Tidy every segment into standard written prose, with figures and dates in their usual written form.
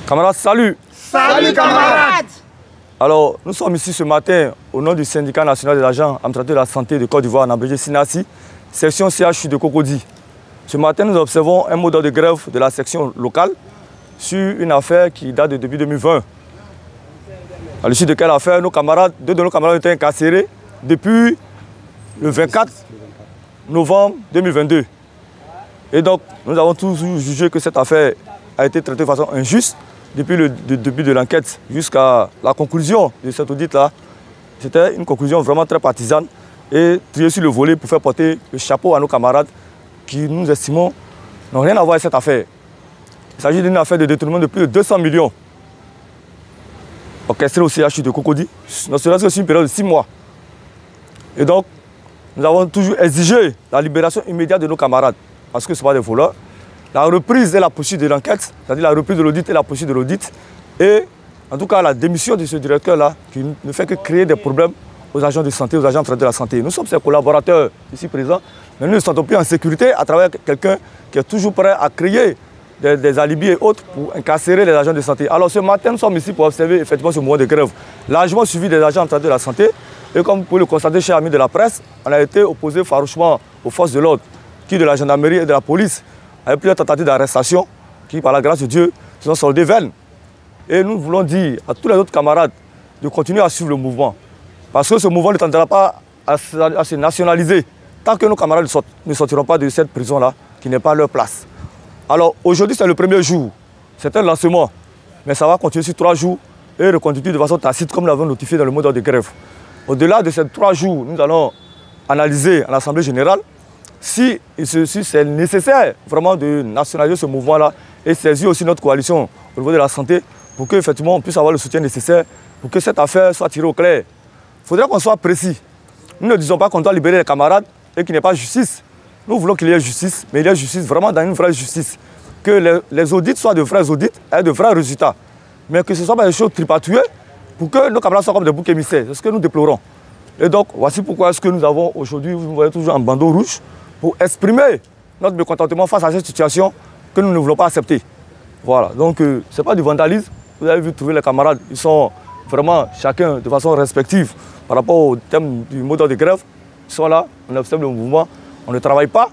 Camarades, salut! Salut camarades! Alors, nous sommes ici ce matin au nom du syndicat national des agents administratifs de la santé de Côte d'Ivoire en abrégé SINASI, section CHU de Cocody. Ce matin, nous observons un mot d'ordre de grève de la section locale sur une affaire qui date de début 2020. À l'issue de quelle affaire, deux de nos camarades ont été incarcérés depuis le 24 novembre 2022. Et donc, nous avons toujours jugé que cette affaire a été traitée de façon injuste depuis le début de l'enquête jusqu'à la conclusion de cet audit-là. C'était une conclusion vraiment très partisane et triée sur le volet pour faire porter le chapeau à nos camarades qui, nous estimons, n'ont rien à voir avec cette affaire. Il s'agit d'une affaire de détournement de plus de 200 millions orchestrée au CHU de Cocody, ne serait-ce que sur une période de 6 mois. Et donc, nous avons toujours exigé la libération immédiate de nos camarades, parce que ce ne sont pas des voleurs. La reprise et la poursuite de l'enquête, c'est-à-dire la reprise de l'audit et la poursuite de l'audit, et en tout cas la démission de ce directeur-là, qui ne fait que créer des problèmes aux agents de santé, aux agents de la santé. Nous sommes ses collaborateurs ici présents, mais nous ne nous sentons plus en sécurité à travers quelqu'un qui est toujours prêt à créer des alibis et autres pour incarcérer les agents de santé. Alors ce matin, nous sommes ici pour observer effectivement ce mouvement de grève, largement suivi des agents de la santé. Et comme vous pouvez le constater, chers amis de la presse, on a été opposé farouchement aux forces de l'ordre, qui de la gendarmerie et de la police avaient plusieurs tentatives d'arrestation, qui par la grâce de Dieu se sont soldées vaines. Et nous voulons dire à tous les autres camarades de continuer à suivre le mouvement. Parce que ce mouvement ne tendra pas à se nationaliser tant que nos camarades ne sortiront pas de cette prison-là, qui n'est pas leur place. Alors aujourd'hui, c'est le premier jour. C'est un lancement, mais ça va continuer sur 3 jours et reconduire de façon tacite, comme nous l'avons notifié dans le mot d'ordre de grève. Au-delà de ces 3 jours, nous allons analyser à l'Assemblée générale si c'est nécessaire vraiment de nationaliser ce mouvement-là et saisir aussi notre coalition au niveau de la santé pour qu'effectivement on puisse avoir le soutien nécessaire pour que cette affaire soit tirée au clair. Il faudrait qu'on soit précis. Nous ne disons pas qu'on doit libérer les camarades et qu'il n'y ait pas justice. Nous voulons qu'il y ait justice, mais il y ait justice vraiment dans une vraie justice. Que les audits soient de vrais audits et de vrais résultats. Mais que ce ne soit pas des choses tripatouées pour que nos camarades soient comme des boucs émissaires. C'est ce que nous déplorons. Et donc, voici pourquoi est-ce que nous avons aujourd'hui, vous voyez toujours un bandeau rouge, pour exprimer notre mécontentement face à cette situation que nous ne voulons pas accepter. Voilà, donc ce n'est pas du vandalisme. Vous avez vu trouver les camarades, ils sont vraiment chacun de façon respective par rapport au thème du mot d'ordre de grève. Ils sont là, on observe le mouvement, on ne travaille pas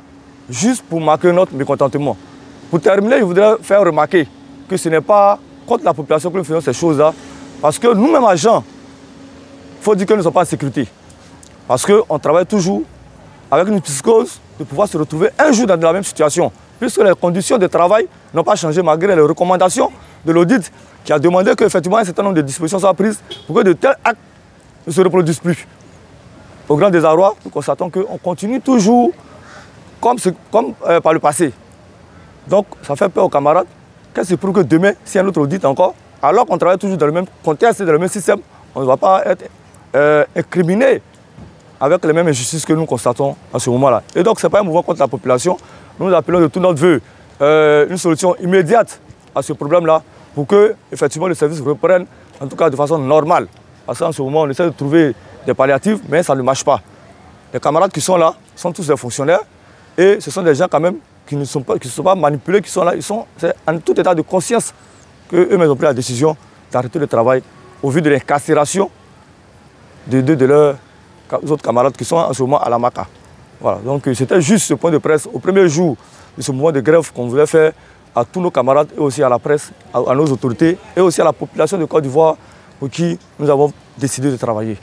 juste pour marquer notre mécontentement. Pour terminer, je voudrais faire remarquer que ce n'est pas contre la population que nous faisons ces choses-là, parce que nous-mêmes agents, il faut dire que nous ne sommes pas en sécurité. Parce qu'on travaille toujours avec une psychose de pouvoir se retrouver un jour dans la même situation, puisque les conditions de travail n'ont pas changé malgré les recommandations de l'audit qui a demandé qu'effectivement un certain nombre de dispositions soient prises pour que de tels actes ne se reproduisent plus. Au grand désarroi, nous constatons qu'on continue toujours comme par le passé. Donc ça fait peur aux camarades. Qu'est-ce que pour que demain, s'il y a un autre audit encore, alors qu'on travaille toujours dans le même contexte et dans le même système, on ne va pas être incriminé avec les mêmes injustices que nous constatons à ce moment-là. Et donc, ce n'est pas un mouvement contre la population. Nous appelons de tout notre vœu une solution immédiate à ce problème-là pour que, effectivement, le service reprenne, en tout cas de façon normale. Parce qu'en ce moment, on essaie de trouver des palliatifs, mais ça ne marche pas. Les camarades qui sont là sont tous des fonctionnaires et ce sont des gens quand même qui ne sont pas manipulés, qui sont là. C'est en tout état de conscience qu'eux-mêmes ont pris la décision d'arrêter le travail au vu de l'incarcération de deux de leurs autres camarades qui sont en ce moment à la MACA. Voilà, donc c'était juste ce point de presse au premier jour de ce mouvement de grève qu'on voulait faire à tous nos camarades et aussi à la presse, à nos autorités et aussi à la population de Côte d'Ivoire pour qui nous avons décidé de travailler.